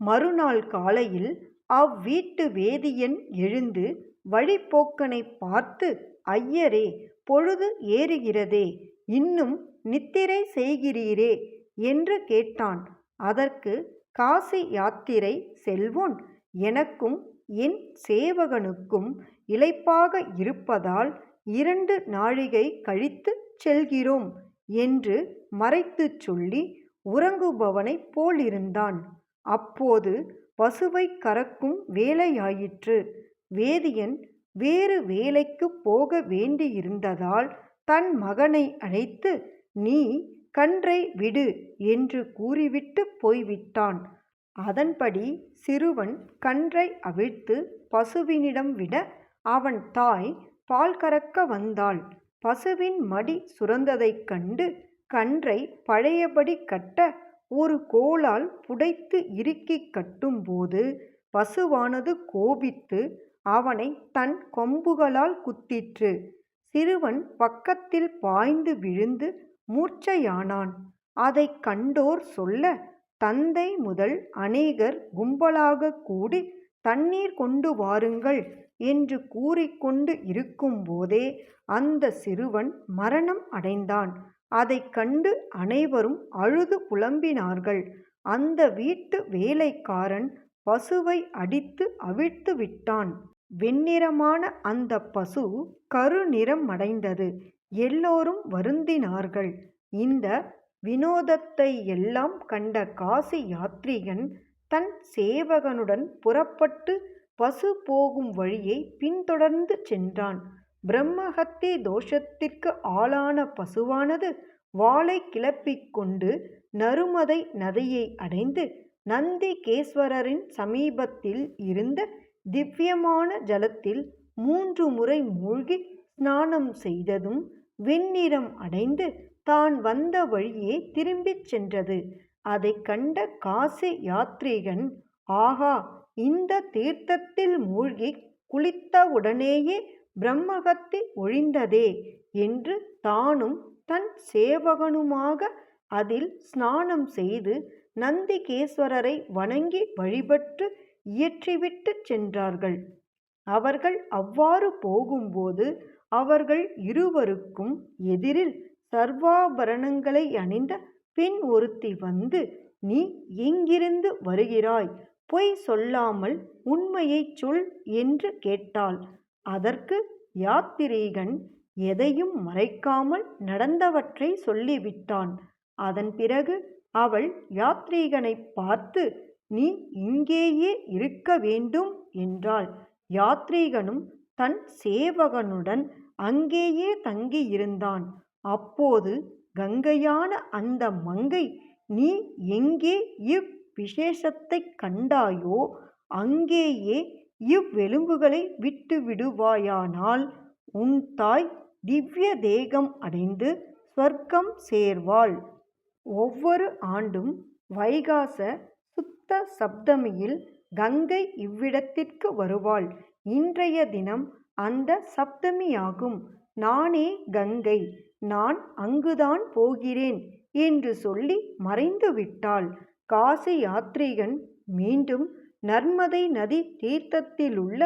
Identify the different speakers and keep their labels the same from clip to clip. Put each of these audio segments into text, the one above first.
Speaker 1: மறுநாள் காலையில் அவ்வீட்டு வேதியன் எழுந்து வழிப்போக்கனை பார்த்து, ஐயரே, பொழுது ஏறுகிறதே, இன்னும் நித்திரை செய்கிறீரே என்று கேட்டான். அதற்கு காசி யாத்திரை செல்வோன், எனக்கும் என் சேவகனுக்கும் இளைப்பாக இருப்பதால் 2 நாழிகை கழித்துச் செல்கிறோம் என்று மறைத்துச் சொல்லி உறங்குபவனைப் போலிருந்தான். அப்போது பசுவை கறக்கும் வேலையாயிற்று. வேதியன் வேறு வேலைக்குப் போக வேண்டியிருந்ததால் தன் மகனை அழைத்து, நீ கன்றை விடு என்று கூறிவிட்டு போய்விட்டான். அதன்படி சிறுவன் கன்றை அவிழ்த்து பசுவினிடம் விட அவன் தாய் பால் கறக்க வந்தாள். பசுவின் மடி சுரந்ததைக் கண்டு கன்றை பழையபடி கட்ட ஒரு கோலால் புடைத்து இறுக்கிக் கட்டும்போது பசுவானது கோபித்து அவனை தன் கொம்புகளால் குத்திற்று. சிறுவன் பக்கத்தில் பாய்ந்து விழுந்து மூர்ச்சையானான். அதைக் கண்டோர் சொல்ல, தந்தை முதல் அநேகர் கும்பலாக கூடி தண்ணீர் கொண்டு வாருங்கள் என்று கூறிக்கொண்டு இருக்கும்போதே அந்த சிறுவன் மரணம் அடைந்தான். அதைக் கண்டு அனைவரும் அழுது புலம்பினார்கள். அந்த வீட்டு வேலைக்காரன் பசுவை அடித்து அவிழ்த்து விட்டான். வெண்ணிறமான அந்த பசு கருநிறமடைந்தது. எல்லோரும் வருந்தினார்கள். இந்த வினோதத்தை எல்லாம் கண்ட காசி யாத்ரீகன் தன் சேவகனுடன் புறப்பட்டு பசு போகும் வழியை பின்தொடர்ந்து சென்றான். பிரம்மஹத்தி தோஷத்திற்கு ஆளான பசுவானது வாலை கிளப்பிக் கொண்டு நருமதை நதியை அடைந்து நந்திகேஸ்வரரின் சமீபத்தில் இருந்த திவ்யமான ஜலத்தில் 3 முறை மூழ்கி ஸ்நானம் செய்ததும் வெண்ணிறம் அடைந்து தான் வந்த வழியே திரும்பிச் சென்றது. அதைக் கண்ட காசி யாத்ரீகன், ஆகா, இந்த தீர்த்தத்தில் மூழ்கி குளித்தவுடனேயே பிரம்மஹத்தி ஒழிந்ததே என்று தானும் தன் சேவகனுமாக அதில் ஸ்நானம் செய்து நந்திகேஸ்வரரை வணங்கி வழிபட்டு இயற்றிவிட்டு சென்றார்கள். அவர்கள் அவ்வாறு போகும்போது அவர்கள் இருவருக்கும் எதிரில் சர்வாபரணங்களை அணிந்த பெண் ஒருத்தி வந்து, நீ எங்கிருந்து வருகிறாய்? பொய் சொல்லாமல் உண்மையைச் சொல் என்று கேட்டாள். அதற்கு யாத்திரீகன் எதையும் மறைக்காமல் நடந்தவற்றை சொல்லிவிட்டான். அதன் பிறகு அவள் யாத்ரீகனை பார்த்து, நீ இங்கேயே இருக்க வேண்டும் என்றாள். யாத்ரீகனும் தன் சேவகனுடன் அங்கேயே தங்கியிருந்தான். அப்போது கங்கையான அந்த மங்கை, நீ எங்கே இவ்விசேஷத்தைக் கண்டாயோ அங்கேயே இவ்வெலும்புகளை விட்டு விடுவாயானால் உன் தாய் திவ்ய தேகம் அடைந்து ஸ்வர்க்கம் சேர்வாள். ஒவ்வொரு ஆண்டும் வைகாச சுத்த சப்தமியில் கங்கை இவ்விடத்திற்கு வருவாள். இன்றைய தினம் அந்த சப்தமியாகும். நானே கங்கை, நான் அங்குதான் போகிறேன் என்று சொல்லி மறைந்து விட்டாள். காசி யாத்ரீகன் மீண்டும் நர்மதை நதி தீர்த்தத்திலுள்ள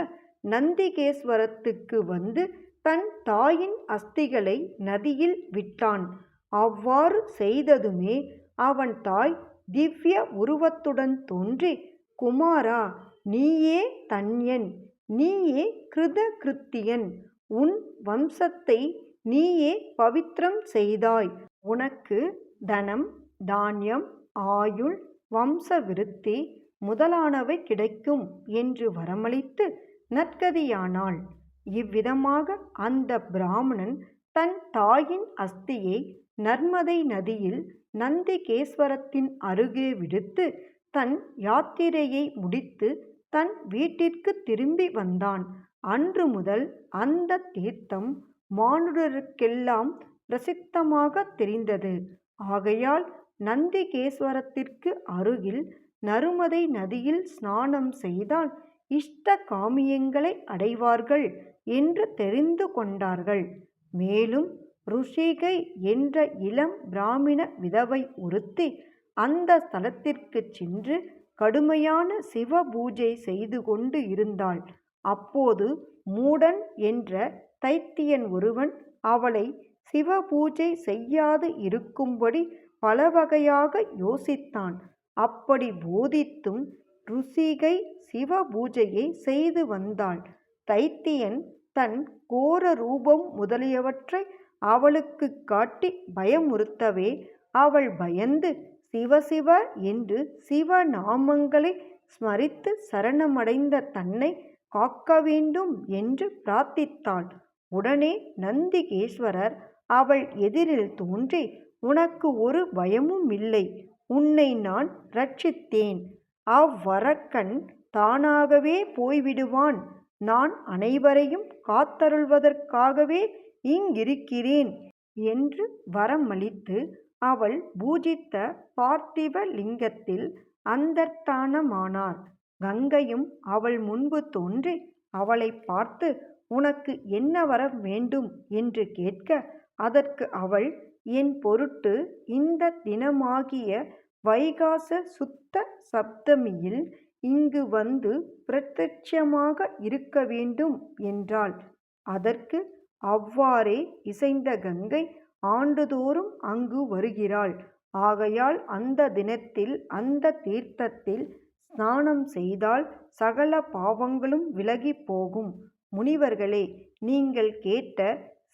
Speaker 1: நந்திகேஸ்வரத்துக்கு வந்து தன் தாயின் அஸ்திகளை நதியில் விட்டான். அவ்வாறு செய்ததுமே அவன் தாய் திவ்ய உருவத்துடன் தோன்றி, குமாரா, நீயே தன்யன், நீயே கிருத கிருத்தியன், உன் வம்சத்தை நீயே பவித்திரம் செய்தாய். உனக்கு தனம், தானியம், ஆயுள், வம்ச விருத்தி முதலானவை கிடைக்கும் என்று வரமளித்து நற்கதியானாள். இவ்விதமாக அந்த பிராமணன் தன் தாயின் அஸ்தியை நர்மதை நதியில் நந்திகேஸ்வரத்தின் அருகே விடுத்து தன் யாத்திரையை முடித்து தன் வீட்டிற்கு திரும்பி வந்தான். அன்று முதல் அந்த தீர்த்தம் மானுடருக்கெல்லாம் பிரசித்தமாக தெரிந்தது. ஆகையால் நந்திகேஸ்வரத்திற்கு அருகில் நருமதை நதியில் ஸ்நானம் செய்தால் இஷ்ட காமியங்களை அடைவார்கள் என்று தெரிந்து கொண்டார்கள். மேலும் ருஷிகை என்ற இளம் பிராமண விதவை ஒருத்தி அந்த ஸ்தலத்திற்கு சென்று கடுமையான சிவ பூஜை செய்து கொண்டு இருந்தாள். அப்போது மூடன் என்ற தைத்தியன் ஒருவன் அவளை சிவபூஜை செய்யாது இருக்கும்படி பலவகையாக யோசித்தான். அப்படி போதித்தும் ருசிகை சிவபூஜையை செய்து வந்தாள். தைத்தியன் தன் கோர ரூபம் முதலியவற்றை அவளுக்குக் காட்டி பயமுறுத்தவே அவள் பயந்து சிவசிவ என்று சிவநாமங்களை ஸ்மரித்து சரணமடைந்த தன்னை காக்க வேண்டும் என்று பிரார்த்தித்தாள். உடனே நந்திகேஸ்வரர் அவள் எதிரில் தோன்றி, உனக்கு ஒரு பயமுமில்லை, உன்னை நான் ரட்சித்தேன். அவ்வரக்கன் தானாகவே போய்விடுவான். நான் அனைவரையும் காத்தருள்வதற்காகவே இங்கிருக்கிறேன் என்று வரமளித்து அவள் பூஜித்த பார்த்திவ லிங்கத்தில் அந்தர்த்தானமானார். கங்கையும் அவள் முன்பு தோன்றி அவளை பார்த்து, உனக்கு என்ன வரம் வேண்டும் என்று கேட்க, அதற்கு அவள், என் பொருட்டு இந்த தினமாகிய வைகாச சுத்த சப்தமியில் இங்கு வந்து பிரத்யட்சமாக இருக்க வேண்டும் என்றாள். அதற்கு அவ்வாறே இசைந்த கங்கை ஆண்டுதோறும் அங்கு வருகிறாள். ஆகையால் அந்த தினத்தில் அந்த தீர்த்தத்தில் ஸ்நானம் செய்தால் சகல பாவங்களும் விலகி போகும். முனிவர்களே, நீங்கள் கேட்ட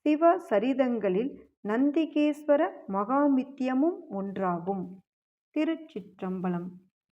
Speaker 1: சிவசரிதங்களில் நந்திகேஸ்வர மகாமித்யமும் ஒன்றாகும். திருச்சிற்றம்பலம்.